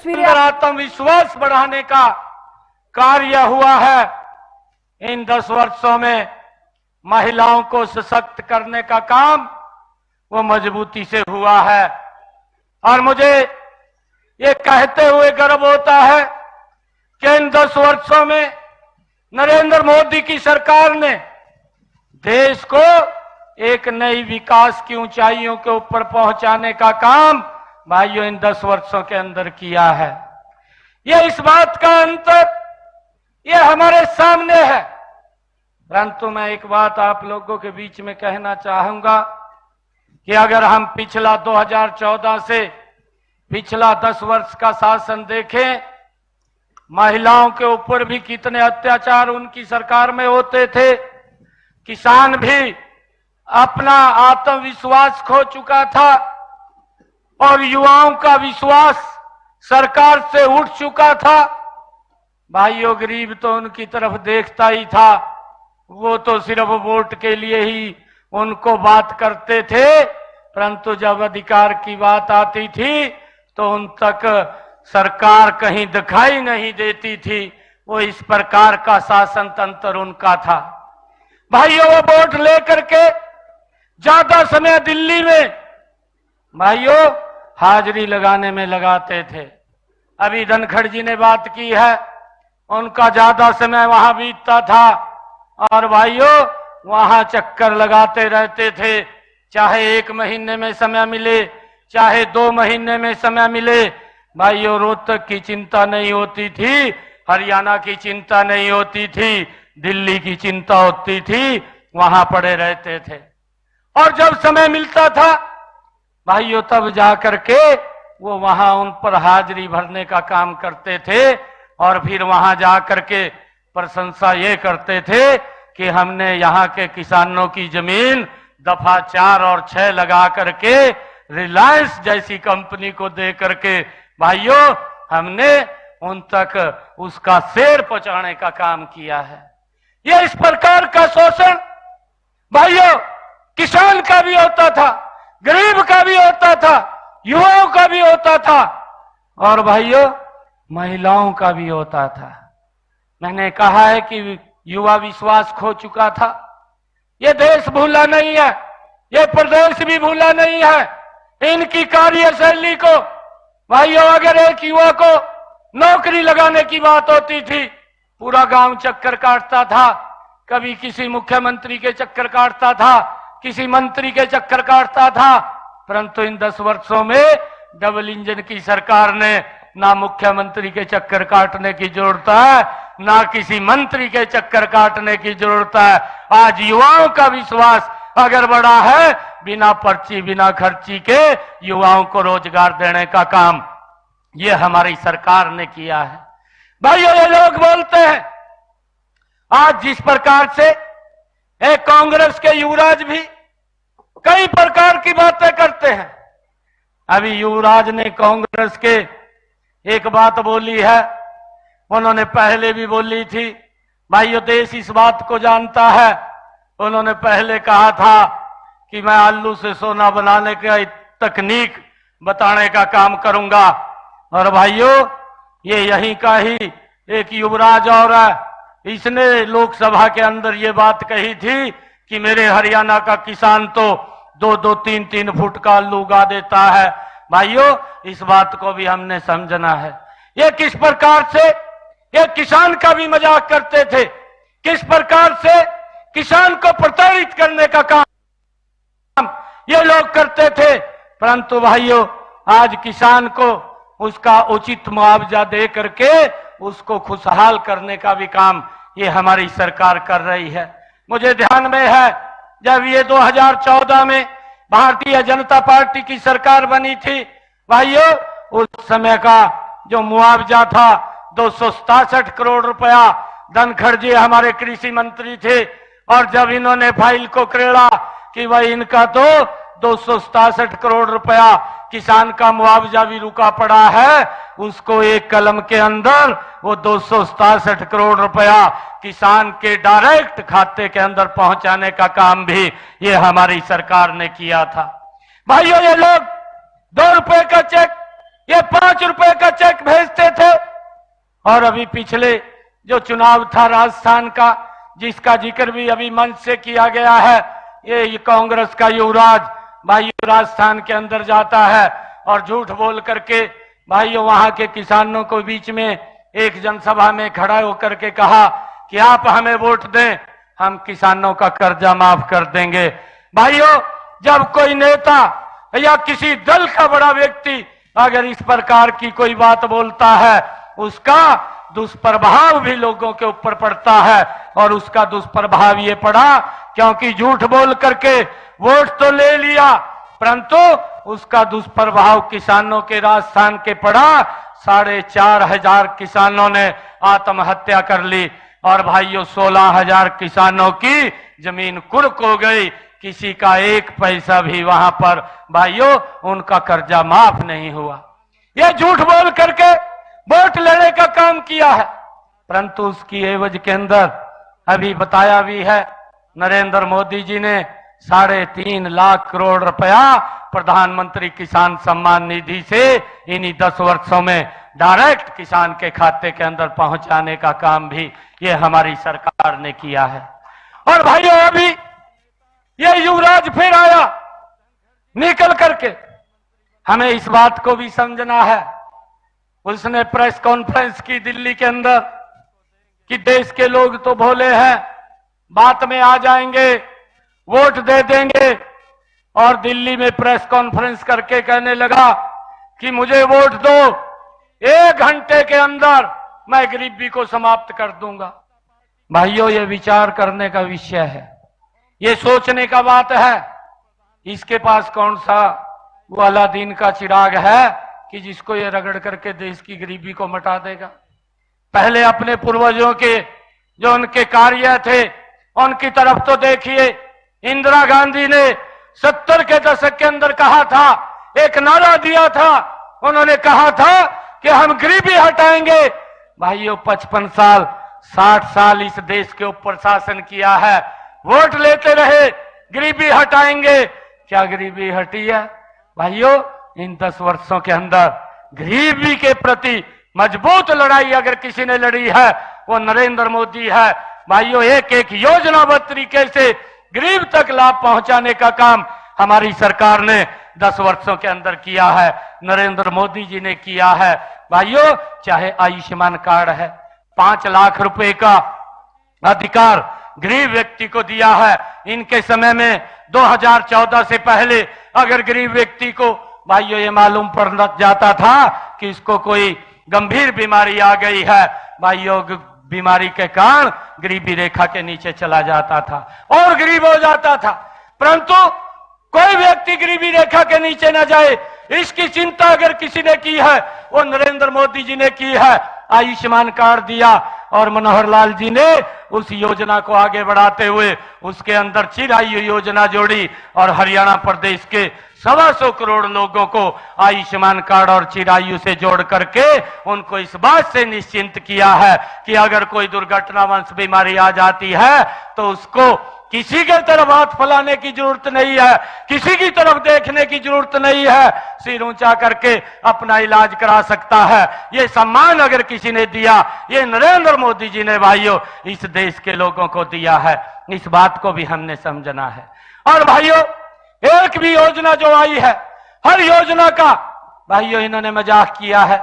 अंदर आत्मविश्वास बढ़ाने का कार्य हुआ है। इन 10 वर्षों में महिलाओं को सशक्त करने का काम वो मजबूती से हुआ है। और मुझे ये कहते हुए गर्व होता है कि इन 10 वर्षों में नरेंद्र मोदी की सरकार ने देश को एक नई विकास की ऊंचाइयों के ऊपर पहुंचाने का काम भाइयों इन 10 वर्षों के अंदर किया है। ये इस बात का अंतर ये हमारे सामने है। परंतु मैं एक बात आप लोगों के बीच में कहना चाहूंगा कि अगर हम पिछला 2014 से पिछला 10 वर्ष का शासन देखें, महिलाओं के ऊपर भी कितने अत्याचार उनकी सरकार में होते थे। किसान भी अपना आत्मविश्वास खो चुका था और युवाओं का विश्वास सरकार से उठ चुका था। भाइयों, गरीब तो उनकी तरफ देखता ही था, वो तो सिर्फ वोट के लिए ही उनको बात करते थे। परंतु जब अधिकार की बात आती थी तो उन तक सरकार कहीं दिखाई नहीं देती थी। वो इस प्रकार का शासन तंत्र उनका था। भाइयों, वो वोट लेकर के ज्यादा समय दिल्ली में भाइयों हाजिरी लगाने में लगाते थे। अभी धनखड़ जी ने बात की है, उनका ज्यादा समय वहां बीतता था और भाइयों वहां चक्कर लगाते रहते थे। चाहे 1 महीने में समय मिले, चाहे 2 महीने में समय मिले, भाइयों रोहतक की चिंता नहीं होती थी, हरियाणा की चिंता नहीं होती थी, दिल्ली की चिंता होती थी, वहां पड़े रहते थे। और जब समय मिलता था भाइयों तब जाकर के वो वहां उन पर हाजिरी भरने का काम करते थे और फिर वहां जाकर के प्रशंसा ये करते थे कि हमने यहाँ के किसानों की जमीन दफा 4 और 6 लगा करके रिलायंस जैसी कंपनी को दे करके भाइयों हमने उन तक उसका शेर पहुंचाने का काम किया है। ये इस प्रकार का शोषण भाइयों किसान का भी होता था, गरीब का भी होता था, युवाओं का भी होता था और भाइयों महिलाओं का भी होता था। मैंने कहा है कि युवा विश्वास खो चुका था। ये देश भूला नहीं है, ये प्रदेश भी भूला नहीं है। इनकी कार्यशैली को भाइयों अगर एक युवा को नौकरी लगाने की बात होती थी, पूरा गांव चक्कर काटता था, कभी किसी मुख्यमंत्री के चक्कर काटता था, किसी मंत्री के चक्कर काटता था। परंतु इन 10 वर्षों में डबल इंजन की सरकार ने ना मुख्यमंत्री के चक्कर काटने की जरूरत है, ना किसी मंत्री के चक्कर काटने की जरूरत है। आज युवाओं का विश्वास अगर बड़ा है, बिना पर्ची बिना खर्ची के युवाओं को रोजगार देने का काम ये हमारी सरकार ने किया है। भाइयों, ये लोग बोलते हैं आज जिस प्रकार से एक कांग्रेस के युवराज भी कई प्रकार की बातें करते हैं। अभी युवराज ने कांग्रेस के एक बात बोली है, उन्होंने पहले भी बोली थी। भाइयों, देश इस बात को जानता है। उन्होंने पहले कहा था कि मैं आलू से सोना बनाने का तकनीक बताने का काम करूंगा। और भाइयों, ये यहीं का ही एक युवराज और है, इसने लोकसभा के अंदर ये बात कही थी कि मेरे हरियाणा का किसान तो 2-2, 3-3 फुट का आलू उगा देता है। भाइयों, इस बात को भी हमने समझना है। ये किस प्रकार से ये किसान का भी मजाक करते थे, किस प्रकार से किसान को प्रताड़ित करने का काम ये लोग करते थे। परंतु भाइयों, आज किसान को उसका उचित मुआवजा दे करके उसको खुशहाल करने का भी काम ये हमारी सरकार कर रही है। मुझे ध्यान में है जब ये 2014 में भारतीय जनता पार्टी की सरकार बनी थी, भाइयों उस समय का जो मुआवजा था 267 करोड़ रुपया। धनखड़ जी हमारे कृषि मंत्री थे और जब इन्होंने फाइल को क्रेड़ा कि भाई इनका तो 267 करोड़ रुपया किसान का मुआवजा भी रुका पड़ा है, उसको एक कलम के अंदर वो 267 करोड़ रुपया किसान के डायरेक्ट खाते के अंदर पहुंचाने का काम भी ये हमारी सरकार ने किया था। भाइयों, ये लोग 2 रुपए का चेक, ये 5 रुपए का चेक भेज और अभी पिछले जो चुनाव था राजस्थान का, जिसका जिक्र भी अभी मंच से किया गया है, ये कांग्रेस का युवराज भाइयों राजस्थान के अंदर जाता है और झूठ बोल करके भाइयों वहां के किसानों को बीच में एक जनसभा में खड़ा होकर के कहा कि आप हमें वोट दें, हम किसानों का कर्जा माफ कर देंगे। भाइयों, जब कोई नेता या किसी दल का बड़ा व्यक्ति अगर इस प्रकार की कोई बात बोलता है, उसका दुष्प्रभाव भी लोगों के ऊपर पड़ता है। और उसका दुष्प्रभाव ये पड़ा क्योंकि झूठ बोल करके वोट तो ले लिया, परंतु उसका दुष्प्रभाव किसानों के राजस्थान के पड़ा। 4,500 किसानों ने आत्महत्या कर ली और भाइयों 16,000 किसानों की जमीन कुर्क हो गई। किसी का एक पैसा भी वहां पर भाइयों उनका कर्जा माफ नहीं हुआ। यह झूठ बोल करके वोट लेने का काम किया है, परंतु उसकी एवज के अंदर अभी बताया भी है, नरेंद्र मोदी जी ने 3.5 लाख करोड़ रुपया प्रधानमंत्री किसान सम्मान निधि से इन्हीं 10 वर्षों में डायरेक्ट किसान के खाते के अंदर पहुंचाने का काम भी ये हमारी सरकार ने किया है। और भाइयों, अभी ये युवराज फिर आया निकल करके, हमें इस बात को भी समझना है। उसने प्रेस कॉन्फ्रेंस की दिल्ली के अंदर कि देश के लोग तो भोले हैं, बात में आ जाएंगे, वोट दे देंगे, और दिल्ली में प्रेस कॉन्फ्रेंस करके कहने लगा कि मुझे वोट दो, 1 घंटे के अंदर मैं गरीबी को समाप्त कर दूंगा। भाइयों, ये विचार करने का विषय है, ये सोचने का बात है। इसके पास कौन सा वो अलादीन का चिराग है कि जिसको ये रगड़ करके देश की गरीबी को मिटा देगा। पहले अपने पूर्वजों के जो उनके कार्य थे उनकी तरफ तो देखिए। इंदिरा गांधी ने 70 के दशक के अंदर कहा था, एक नारा दिया था, उन्होंने कहा था कि हम गरीबी हटाएंगे। भाइयों, 55 साल 60 साल इस देश के ऊपर शासन किया है, वोट लेते रहे, गरीबी हटाएंगे। क्या गरीबी हटी है? भाइयों, इन 10 वर्षों के अंदर गरीबी के प्रति मजबूत लड़ाई अगर किसी ने लड़ी है वो नरेंद्र मोदी है। भाइयों, एक एक योजनाबद्ध तरीके से गरीब तक लाभ पहुंचाने का काम हमारी सरकार ने 10 वर्षों के अंदर किया है, नरेंद्र मोदी जी ने किया है। भाइयों, चाहे आयुष्मान कार्ड है, 5 लाख रुपए का अधिकार गरीब व्यक्ति को दिया है। इनके समय में 2014 से पहले अगर गरीब व्यक्ति को भाइयों ये मालूम पड़ जाता था कि इसको कोई गंभीर बीमारी आ गई है, भाइयों बीमारी के कारण गरीबी रेखा के नीचे चला जाता था और गरीब हो जाता था, परंतु कोई व्यक्ति गरीबी रेखा के नीचे न जाए, इसकी चिंता अगर किसी ने की है वो नरेंद्र मोदी जी ने की है। आयुष्मान कार्ड दिया और मनोहर लाल जी ने उस योजना को आगे बढ़ाते हुए उसके अंदर चिरायु योजना जोड़ी और हरियाणा प्रदेश के 125 करोड़ लोगों को आयुष्मान कार्ड और चिरायु से जोड़ करके उनको इस बात से निश्चिंत किया है कि अगर कोई दुर्घटनावश बीमारी आ जाती है तो उसको किसी के तरफ हाथ फैलाने की जरूरत नहीं है, किसी की तरफ देखने की जरूरत नहीं है, सिर ऊंचा करके अपना इलाज करा सकता है। ये सम्मान अगर किसी ने दिया, ये नरेंद्र मोदी जी ने भाइयों इस देश के लोगों को दिया है। इस बात को भी हमने समझना है। और भाइयों, एक भी योजना जो आई है, हर योजना का भाइयों इन्होंने मजाक किया है।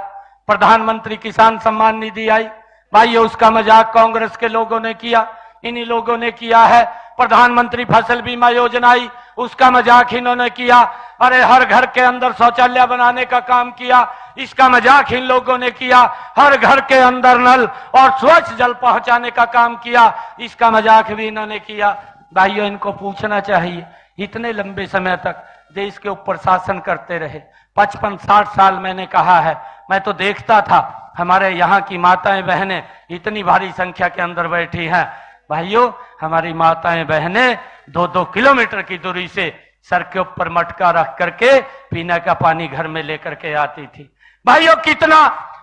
प्रधानमंत्री किसान सम्मान निधि आई, भाइयों उसका मजाक कांग्रेस के लोगों ने किया, इन्हीं लोगों ने किया है। प्रधानमंत्री फसल बीमा योजना आई, उसका मजाक इन्होंने किया। अरे हर घर के अंदर शौचालय बनाने का काम किया, इसका मजाक इन लोगों ने किया। हर घर के अंदर नल और स्वच्छ जल पहुंचाने का काम किया, इसका मजाक भी इन्होंने किया। भाइयों, इनको पूछना चाहिए, इतने लंबे समय तक देश के ऊपर शासन करते रहे, 55-60 साल मैंने कहा है, मैं तो देखता था हमारे यहाँ की माताएं बहनें इतनी भारी संख्या के अंदर बैठी हैं। भाइयों, हमारी माताएं बहनें 2-2 किलोमीटर की दूरी से सर के ऊपर मटका रख करके पीने का पानी घर में लेकर के आती थी। भाइयों, कितना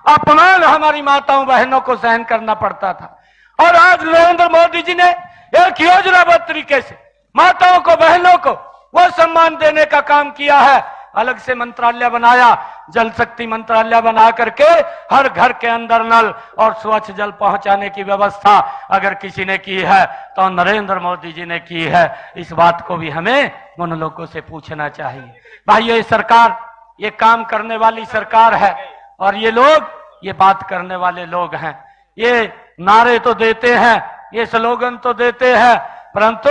अपमान हमारी माताओं बहनों को सहन करना पड़ता था। और आज नरेंद्र मोदी जी ने एक योजनाबद्ध तरीके से माताओं को, बहनों को वो सम्मान देने का काम किया है। अलग से मंत्रालय बनाया, जल शक्ति मंत्रालय बना करके हर घर के अंदर नल और स्वच्छ जल पहुंचाने की व्यवस्था अगर किसी ने की है तो नरेंद्र मोदी जी ने की है। इस बात को भी हमें उन लोगों से पूछना चाहिए। भाई ये सरकार, ये काम करने वाली सरकार है और ये लोग ये बात करने वाले लोग हैं। ये नारे तो देते हैं, ये स्लोगन तो देते हैं, परंतु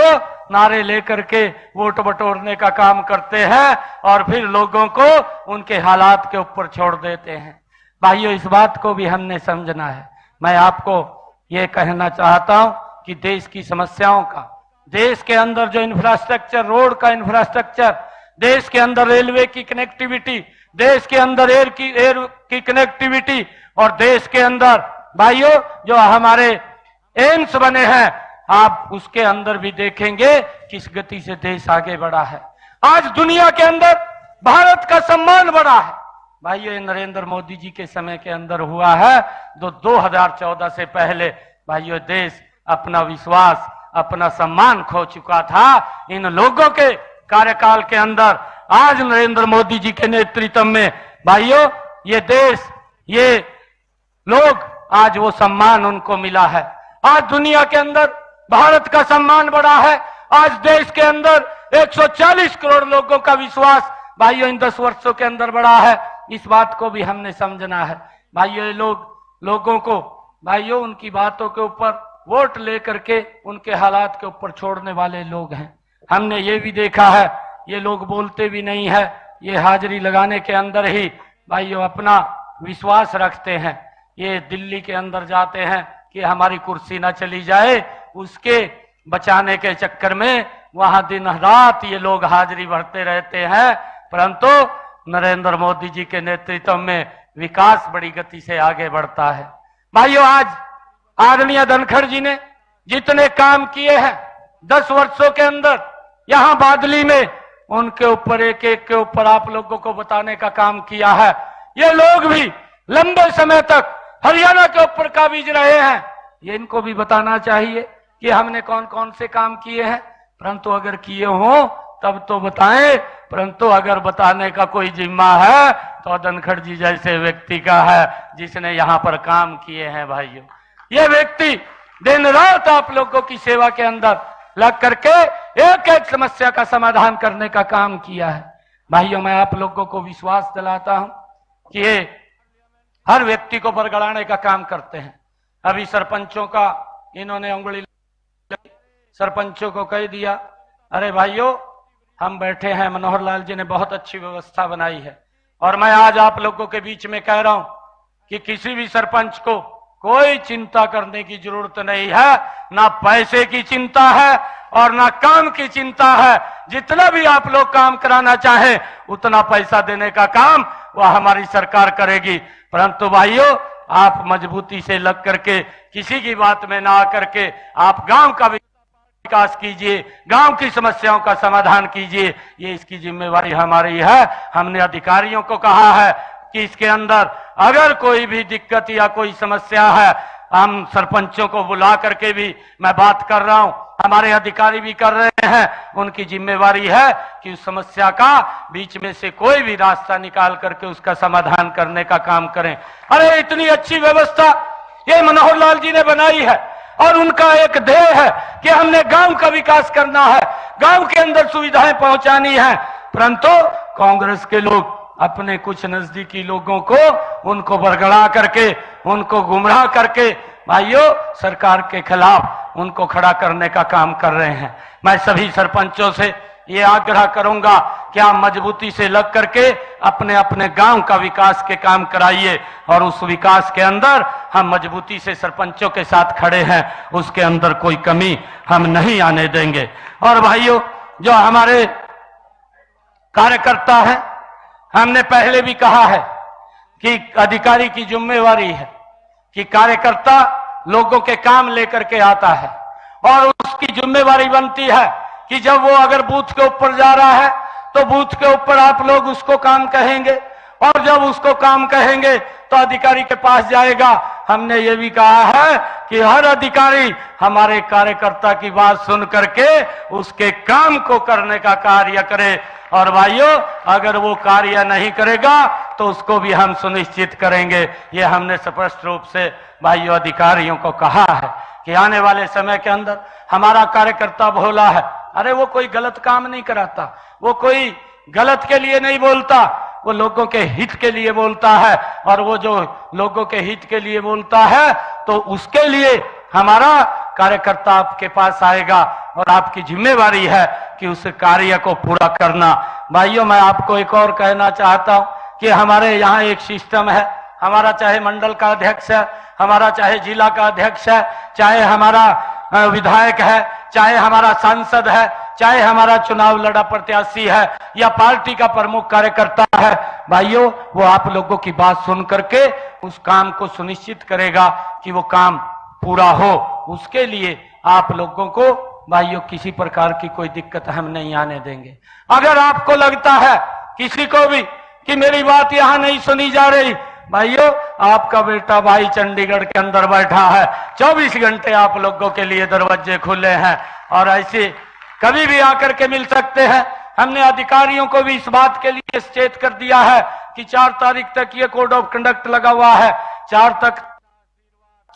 नारे लेकर के वोट बटोरने का काम करते हैं और फिर लोगों को उनके हालात के ऊपर छोड़ देते हैं। भाइयों इस बात को भी हमने समझना है। मैं आपको ये कहना चाहता हूं कि देश की समस्याओं का, देश के अंदर जो इंफ्रास्ट्रक्चर, रोड का इंफ्रास्ट्रक्चर, देश के अंदर रेलवे की कनेक्टिविटी, देश के अंदर एयर की कनेक्टिविटी और देश के अंदर भाइयों जो हमारे एम्स बने हैं, आप उसके अंदर भी देखेंगे किस गति से देश आगे बढ़ा है। आज दुनिया के अंदर भारत का सम्मान बढ़ा है। भाइयों नरेंद्र मोदी जी के समय के अंदर हुआ है। 2014 से पहले भाइयों देश अपना विश्वास, अपना सम्मान खो चुका था। इन लोगों के कार्यकाल के अंदर आज नरेंद्र मोदी जी के नेतृत्व में भाइयों ये देश, ये लोग, आज वो सम्मान उनको मिला है। आज दुनिया के अंदर भारत का सम्मान बढ़ा है। आज देश के अंदर 140 करोड़ लोगों का विश्वास भाइयों इन 10 वर्षों के अंदर बढ़ा है। इस बात को भी हमने समझना है। भाइयों ये लोगों को भाइयों उनकी बातों के ऊपर वोट लेकर के उनके हालात के ऊपर छोड़ने वाले लोग हैं। हमने ये भी देखा है, ये लोग बोलते भी नहीं है, ये हाजिरी लगाने के अंदर ही भाइयों अपना विश्वास रखते हैं। ये दिल्ली के अंदर जाते हैं कि हमारी कुर्सी ना चली जाए, उसके बचाने के चक्कर में वहां दिन रात ये लोग हाजिरी भरते रहते हैं। परंतु नरेंद्र मोदी जी के नेतृत्व में विकास बड़ी गति से आगे बढ़ता है। भाइयों आज आदरणीय धनखड़ जी ने जितने काम किए हैं 10 वर्षों के अंदर यहां बादली में, उनके ऊपर एक एक के ऊपर आप लोगों को बताने का काम किया है। ये लोग भी लंबे समय तक हरियाणा के ऊपर काबिज रहे हैं। ये इनको भी बताना चाहिए कि हमने कौन कौन से काम किए हैं। परंतु अगर किए हो तब तो बताएं, परंतु अगर बताने का कोई जिम्मा है तो धनखड़ जी जैसे व्यक्ति का है जिसने यहां पर काम किए हैं। भाइयों ये व्यक्ति दिन रात आप लोगों की सेवा के अंदर लग करके एक एक समस्या का समाधान करने का काम किया है। भाइयों मैं आप लोगों को विश्वास दिलाता हूं कि ये हर व्यक्ति को बरगड़ाने का काम करते हैं। अभी सरपंचों का इन्होंने उंगली, सरपंचों को कह दिया, अरे भाइयों हम बैठे हैं, मनोहर लाल जी ने बहुत अच्छी व्यवस्था बनाई है। और मैं आज आप लोगों के बीच में कह रहा हूं कि किसी भी सरपंच को कोई चिंता करने की जरूरत नहीं है। ना पैसे की चिंता है और ना काम की चिंता है। जितना भी आप लोग काम कराना चाहें उतना पैसा देने का काम वह हमारी सरकार करेगी। परंतु भाइयों आप मजबूती से लग करके किसी की बात में ना आकर के आप गांव का विकास कीजिए, गांव की समस्याओं का समाधान कीजिए। ये इसकी जिम्मेवारी हमारी है। हमने अधिकारियों को कहा है कि इसके अंदर अगर कोई भी दिक्कत या कोई समस्या है, हम सरपंचों को बुला करके भी मैं बात कर रहा हूं, हमारे अधिकारी भी कर रहे हैं। उनकी जिम्मेवारी है कि उस समस्या का बीच में से कोई भी रास्ता निकाल करके उसका समाधान करने का काम करें। अरे इतनी अच्छी व्यवस्था ये मनोहर लाल जी ने बनाई है और उनका एक ध्येय है कि हमने गांव का विकास करना है, गांव के अंदर सुविधाएं पहुंचानी है। परंतु कांग्रेस के लोग अपने कुछ नजदीकी लोगों को उनको बरगड़ा करके, उनको गुमराह करके भाइयों सरकार के खिलाफ उनको खड़ा करने का काम कर रहे हैं। मैं सभी सरपंचों से ये आग्रह करूंगा कि आप मजबूती से लग करके अपने अपने गांव का विकास के काम कराइए और उस विकास के अंदर हम मजबूती से सरपंचों के साथ खड़े हैं, उसके अंदर कोई कमी हम नहीं आने देंगे। और भाइयों जो हमारे कार्यकर्ता हैं, हमने पहले भी कहा है कि अधिकारी की जिम्मेवारी है कि कार्यकर्ता लोगों के काम लेकर के आता है और उसकी जिम्मेवारी बनती है कि जब वो अगर बूथ के ऊपर जा रहा है तो बूथ के ऊपर आप लोग उसको काम कहेंगे और जब उसको काम कहेंगे तो अधिकारी के पास जाएगा। हमने ये भी कहा है कि हर अधिकारी हमारे कार्यकर्ता की बात सुन करके उसके काम को करने का कार्य करे। और भाइयों, अगर वो कार्य नहीं करेगा तो उसको भी हम सुनिश्चित करेंगे। ये हमने स्पष्ट रूप से भाइयों अधिकारियों को कहा है कि आने वाले समय के अंदर हमारा कार्यकर्ता भोला है। अरे वो कोई गलत काम नहीं कराता, वो कोई गलत के लिए नहीं बोलता, वो लोगों के हित के लिए बोलता है। और वो जो लोगों के हित के लिए बोलता है तो उसके लिए हमारा कार्यकर्ता आपके पास आएगा और आपकी जिम्मेवारी है कि उस कार्य को पूरा करना। भाइयों, मैं आपको एक और कहना चाहता हूं कि हमारे यहाँ एक सिस्टम है। हमारा चाहे मंडल का अध्यक्ष है, हमारा चाहे जिला का अध्यक्ष है, चाहे हमारा विधायक है, चाहे हमारा सांसद है, चाहे हमारा चुनाव लड़ा प्रत्याशी है या पार्टी का प्रमुख कार्यकर्ता है, भाइयों वो आप लोगों की बात सुन करके उस काम को सुनिश्चित करेगा कि वो काम पूरा हो। उसके लिए आप लोगों को भाइयों किसी प्रकार की कोई दिक्कत हम नहीं आने देंगे। अगर आपको लगता है किसी को भी कि मेरी बात यहां नहीं सुनी जा रही, भाइयों आपका बेटा भाई चंडीगढ़ के अंदर बैठा है, 24 घंटे आप लोगों के लिए दरवाजे खुले हैं और ऐसे कभी भी आकर के मिल सकते हैं। हमने अधिकारियों को भी इस बात के लिए सचेत कर दिया है कि 4 तारीख तक ये कोड ऑफ कंडक्ट लगा हुआ है। 4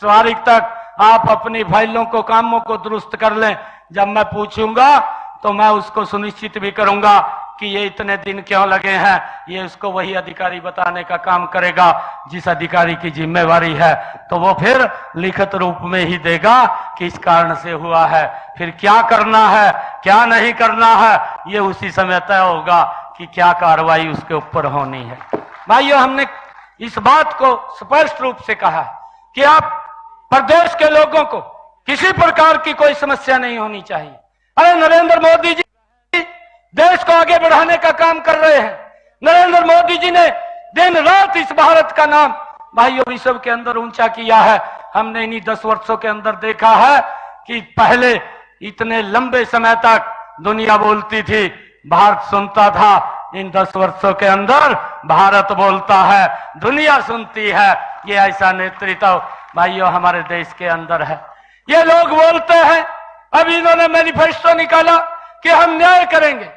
तारीख तक आप अपनी फाइलों को, कामों को दुरुस्त कर लें। जब मैं पूछूंगा तो मैं उसको सुनिश्चित भी करूंगा कि ये इतने दिन क्यों लगे हैं, ये उसको वही अधिकारी बताने का काम करेगा जिस अधिकारी की जिम्मेवारी है। तो वो फिर लिखित रूप में ही देगा कि इस कारण से हुआ है, फिर क्या करना है क्या नहीं करना है, ये उसी समय तय होगा कि क्या कार्रवाई उसके ऊपर होनी है। भाइयों, हमने इस बात को स्पष्ट रूप से कहा कि आप प्रदेश के लोगों को किसी प्रकार की कोई समस्या नहीं होनी चाहिए। अरे नरेंद्र मोदी जी देश को आगे बढ़ाने का काम कर रहे हैं। नरेंद्र मोदी जी ने दिन रात इस भारत का नाम भाइयों विश्व के अंदर ऊंचा किया है। हमने इन्हीं 10 वर्षों के अंदर देखा है कि पहले इतने लंबे समय तक दुनिया बोलती थी, भारत सुनता था। इन 10 वर्षों के अंदर भारत बोलता है, दुनिया सुनती है। ये ऐसा नेतृत्व भाइयों हमारे देश के अंदर है। ये लोग बोलते हैं, अभी इन्होंने मैनिफेस्टो निकाला कि हम न्याय करेंगे।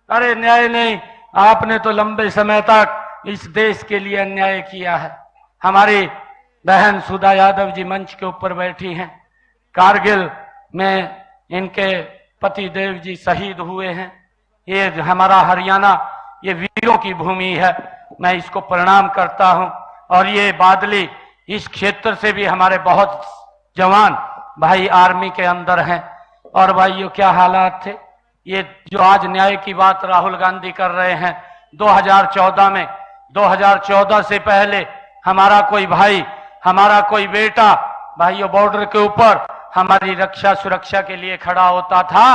अरे न्याय नहीं, आपने तो लंबे समय तक इस देश के लिए अन्याय किया है। हमारी बहन सुधा यादव जी मंच के ऊपर बैठी हैं। कारगिल में इनके पति देव जी शहीद हुए हैं। ये हमारा हरियाणा ये वीरों की भूमि है, मैं इसको प्रणाम करता हूं। और ये बादली इस क्षेत्र से भी हमारे बहुत जवान भाई आर्मी के अंदर हैं। और भाइयों क्या हालात थे, ये जो आज न्याय की बात राहुल गांधी कर रहे हैं, 2014 में 2014 से पहले हमारा कोई भाई, हमारा कोई बेटा भाइयों बॉर्डर के ऊपर हमारी रक्षा सुरक्षा के लिए खड़ा होता था,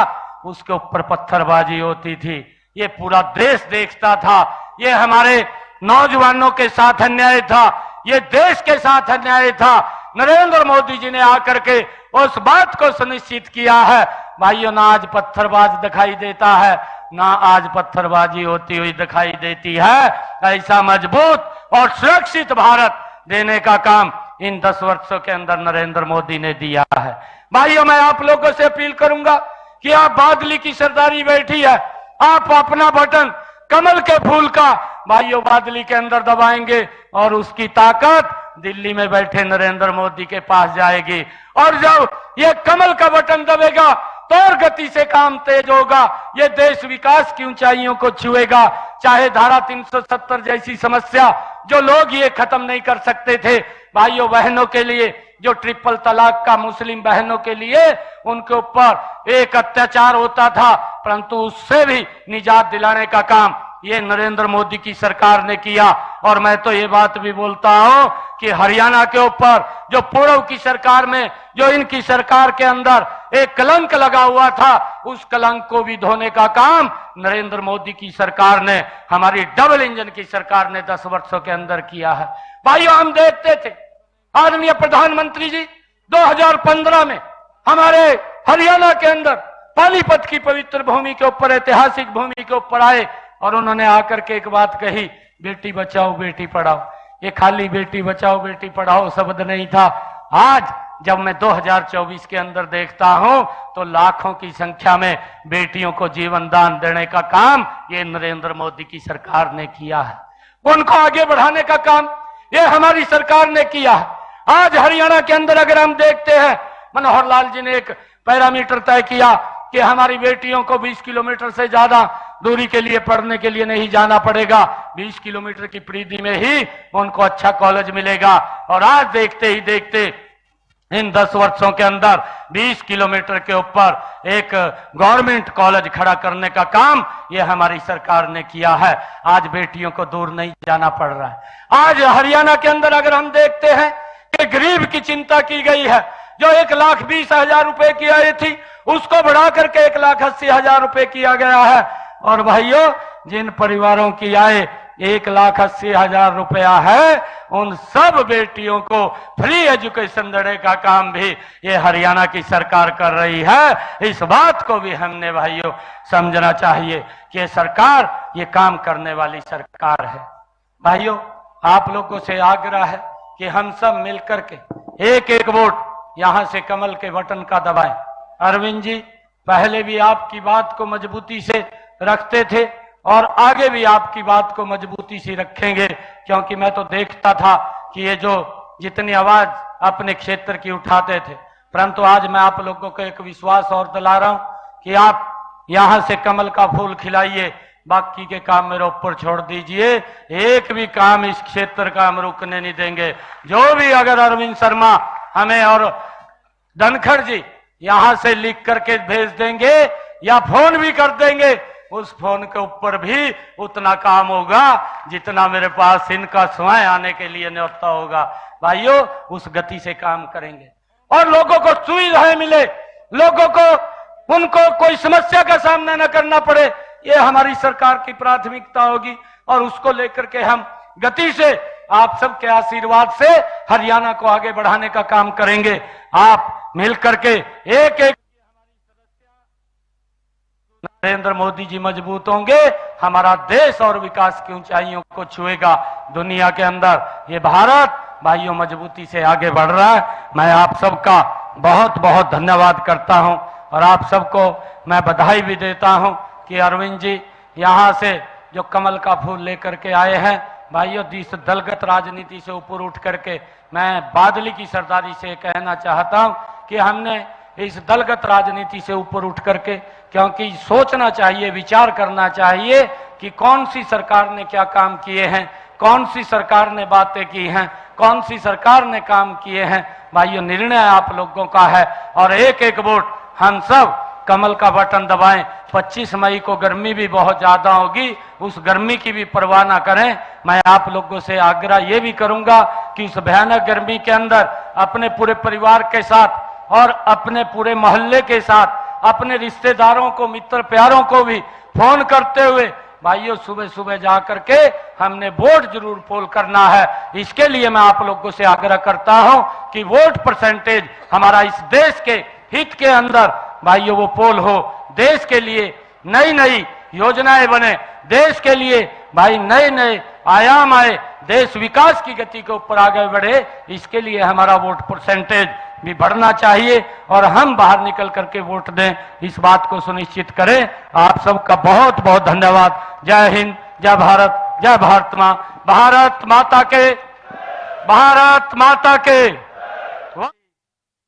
उसके ऊपर पत्थरबाजी होती थी। ये पूरा देश देखता था। ये हमारे नौजवानों के साथ अन्याय था, ये देश के साथ अन्याय था। नरेंद्र मोदी जी ने आकर के उस बात को सुनिश्चित किया है। भाइयों ना आज पत्थरबाज दिखाई देता है, ना आज पत्थरबाजी होती हुई दिखाई देती है। ऐसा मजबूत और सुरक्षित भारत देने का काम इन 10 वर्षों के अंदर नरेंद्र मोदी ने दिया है। भाइयों मैं आप लोगों से अपील करूंगा कि आप बादली की सरदारी बैठी है, आप अपना बटन कमल के फूल का भाइयों बादली के अंदर दबाएंगे और उसकी ताकत दिल्ली में बैठे नरेंद्र मोदी के पास जाएगी। और जब ये कमल का बटन दबेगा तो और गति से काम तेज होगा। ये देश विकास की ऊंचाइयों को छुएगा। चाहे धारा 370 जैसी समस्या जो लोग ये खत्म नहीं कर सकते थे, भाइयों बहनों के लिए जो ट्रिपल तलाक का मुस्लिम बहनों के लिए उनके ऊपर एक अत्याचार होता था, परंतु उससे भी निजात दिलाने का काम ये नरेंद्र मोदी की सरकार ने किया। और मैं तो ये बात भी बोलता हूं कि हरियाणा के ऊपर जो पूर्व की सरकार में जो इनकी सरकार के अंदर एक कलंक लगा हुआ था, उस कलंक को भी धोने का काम नरेंद्र मोदी की सरकार ने, हमारी डबल इंजन की सरकार ने 10 वर्षों के अंदर किया है। भाइयों हम देखते थे आदरणीय प्रधानमंत्री जी 2015 में हमारे हरियाणा के अंदर पानीपत की पवित्र भूमि के ऊपर, ऐतिहासिक भूमि के ऊपर आए और उन्होंने आकर के एक बात कही, बेटी बचाओ बेटी पढ़ाओ। ये खाली बेटी बचाओ बेटी पढ़ाओ शब्द नहीं था। आज जब मैं 2024 के अंदर देखता हूं तो लाखों की संख्या में बेटियों को जीवन दान देने का काम ये नरेंद्र मोदी की सरकार ने किया है। उनको आगे बढ़ाने का काम ये हमारी सरकार ने किया है। आज हरियाणा के अंदर अगर हम देखते हैं, मनोहर लाल जी ने एक पैरामीटर तय किया कि हमारी बेटियों को 20 किलोमीटर से ज्यादा दूरी के लिए पढ़ने के लिए नहीं जाना पड़ेगा, 20 किलोमीटर की परिधि में ही उनको अच्छा कॉलेज मिलेगा। और आज देखते ही देखते इन 10 वर्षों के अंदर 20 किलोमीटर के ऊपर एक गवर्नमेंट कॉलेज खड़ा करने का काम ये हमारी सरकार ने किया है। आज बेटियों को दूर नहीं जाना पड़ रहा है। आज हरियाणा के अंदर अगर हम देखते हैं कि गरीब की चिंता की गई है, जो 1,20,000 रुपए की आय थी उसको बढ़ा करके 1,80,000 रुपए किया गया है। और भाइयों, जिन परिवारों की आय 1,80,000 रुपया है उन सब बेटियों को फ्री एजुकेशन देने का काम भी ये हरियाणा की सरकार कर रही है। इस बात को भी हमने भाइयों समझना चाहिए कि सरकार ये काम करने वाली सरकार है। भाइयों, आप लोगों से आग्रह है कि हम सब मिलकर के एक एक वोट यहां से कमल के बटन का दबाएं। अरविंद जी पहले भी आपकी बात को मजबूती से रखते थे और आगे भी आपकी बात को मजबूती से रखेंगे, क्योंकि मैं तो देखता था कि ये जो जितनी आवाज अपने क्षेत्र की उठाते थे, परंतु आज मैं आप लोगों को एक विश्वास और दिला रहा हूं कि आप यहां से कमल का फूल खिलाइए, बाकी के काम मेरे ऊपर छोड़ दीजिए। एक भी काम इस क्षेत्र का हम रुकने नहीं देंगे। जो भी अगर अरविंद शर्मा हमें और धनखड़ जी यहां से लिख करके भेज देंगे या फोन भी कर देंगे, उस फोन के ऊपर भी उतना काम होगा जितना मेरे पास इनका स्वयं आने के लिए न्योता होगा। भाइयों, उस गति से काम करेंगे और लोगों को सुविधाएं मिले, लोगों को उनको कोई समस्या का सामना न करना पड़े, ये हमारी सरकार की प्राथमिकता होगी। और उसको लेकर के हम गति से आप सबके आशीर्वाद से हरियाणा को आगे बढ़ाने का काम करेंगे। आप मिलकर के एक एक नरेंद्र मोदी जी मजबूत होंगे, हमारा देश और विकास की ऊंचाइयों को छुएगा। दुनिया के अंदर ये भारत भाइयों मजबूती से आगे बढ़ रहा है। मैं आप सबका बहुत बहुत धन्यवाद करता हूं और आप सबको मैं बधाई भी देता हूं कि अरविंद जी यहां से जो कमल का फूल लेकर के आए हैं। भाइयों, इस दलगत राजनीति से ऊपर उठ करके मैं बादली की सरदारी से कहना चाहता हूं कि हमने इस दलगत राजनीति से ऊपर उठ करके, क्योंकि सोचना चाहिए, विचार करना चाहिए कि कौन सी सरकार ने क्या काम किए हैं, कौन सी सरकार ने बातें की हैं, कौन सी सरकार ने काम किए हैं। भाइयों, निर्णय आप लोगों का है और एक एक वोट हम सब कमल का बटन दबाएं। 25 मई को गर्मी भी बहुत ज्यादा होगी, उस गर्मी की भी परवाह ना करें। मैं आप लोगों से आग्रह ये भी करूंगा कि इस भयानक गर्मी के अंदर अपने पूरे परिवार के साथ और अपने पूरे मोहल्ले के साथ अपने रिश्तेदारों को, मित्र प्यारों को भी फोन करते हुए भाइयों सुबह सुबह जाकर के हमने वोट जरूर पोल करना है। इसके लिए मैं आप लोगों से आग्रह करता हूं कि वोट परसेंटेज हमारा इस देश के हित के अंदर भाइयों वो पोल हो, देश के लिए नई नई योजनाएं बने, देश के लिए भाई नए नए आयाम आए, देश विकास की गति के ऊपर आगे बढ़े। इसके लिए हमारा वोट परसेंटेज भी बढ़ना चाहिए और हम बाहर निकल करके वोट दें, इस बात को सुनिश्चित करें। आप सबका बहुत बहुत धन्यवाद। जय हिंद, जय भारत, जय भारत मां, भारत माता के, भारत माता के।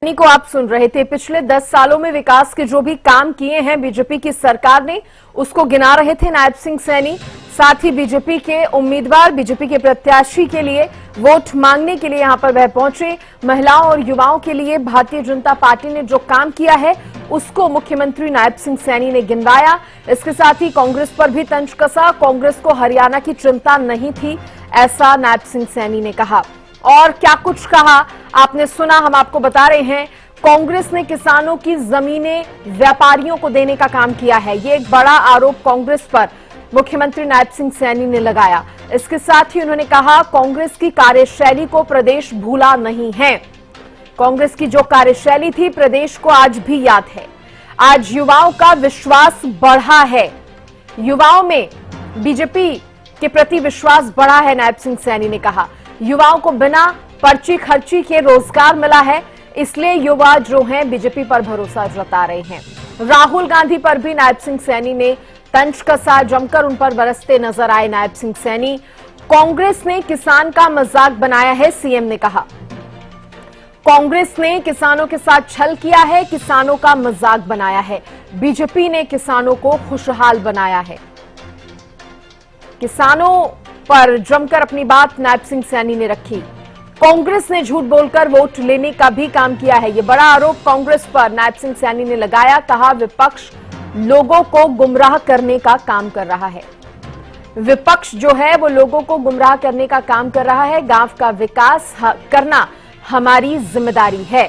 को आप सुन रहे थे। पिछले 10 सालों में विकास के जो भी काम किए हैं बीजेपी की सरकार ने, उसको गिना रहे थे नायब सिंह सैनी। साथ ही बीजेपी के उम्मीदवार, बीजेपी के प्रत्याशी के लिए वोट मांगने के लिए यहां पर वह पहुंचे। महिलाओं और युवाओं के लिए भारतीय जनता पार्टी ने जो काम किया है उसको मुख्यमंत्री नायब सिंह सैनी ने गिनवाया। इसके साथ ही कांग्रेस पर भी तंज कसा। कांग्रेस को हरियाणा की चिंता नहीं थी, ऐसा नायब सिंह सैनी ने कहा। और क्या कुछ कहा आपने सुना, हम आपको बता रहे हैं। कांग्रेस ने किसानों की जमीनें व्यापारियों को देने का काम किया है, ये एक बड़ा आरोप कांग्रेस पर मुख्यमंत्री नायब सिंह सैनी ने लगाया। इसके साथ ही उन्होंने कहा कांग्रेस की कार्यशैली को प्रदेश भूला नहीं है। कांग्रेस की जो कार्यशैली थी प्रदेश को आज भी याद है। आज युवाओं का विश्वास बढ़ा है, युवाओं में बीजेपी के प्रति विश्वास बढ़ा है। नायब सिंह सैनी ने कहा युवाओं को बिना पर्ची खर्ची के रोजगार मिला है। इसलिए युवा जो हैं बीजेपी पर भरोसा जता रहे हैं। राहुल गांधी पर भी नायब सिंह सैनी ने तंज कसा, जमकर उन पर बरसते नजर आए नायब सिंह सैनी। कांग्रेस ने किसान का मजाक बनाया है, सीएम ने कहा। कांग्रेस ने किसानों के साथ छल किया है, किसानों का मजाक बनाया है। बीजेपी ने किसानों को खुशहाल बनाया है। किसानों पर जमकर अपनी बात नायब सिंह सैनी ने रखी। कांग्रेस ने झूठ बोलकर वोट लेने का भी काम किया है, यह बड़ा आरोप कांग्रेस पर नायब सिंह सैनी ने लगाया। कहा विपक्ष लोगों को गुमराह करने का काम कर रहा है। विपक्ष जो है वो लोगों को गुमराह करने का काम कर रहा है। गांव का विकास करना हमारी जिम्मेदारी है।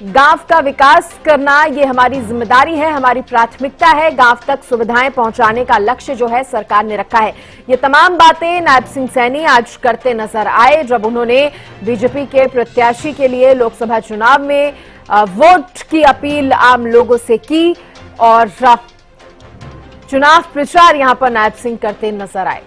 गांव का विकास करना ये हमारी जिम्मेदारी है, हमारी प्राथमिकता है। गांव तक सुविधाएं पहुंचाने का लक्ष्य जो है सरकार ने रखा है। ये तमाम बातें नायब सिंह सैनी आज करते नजर आए जब उन्होंने बीजेपी के प्रत्याशी के लिए लोकसभा चुनाव में वोट की अपील आम लोगों से की और चुनाव प्रचार यहां पर नायब सिंह करते नजर आए।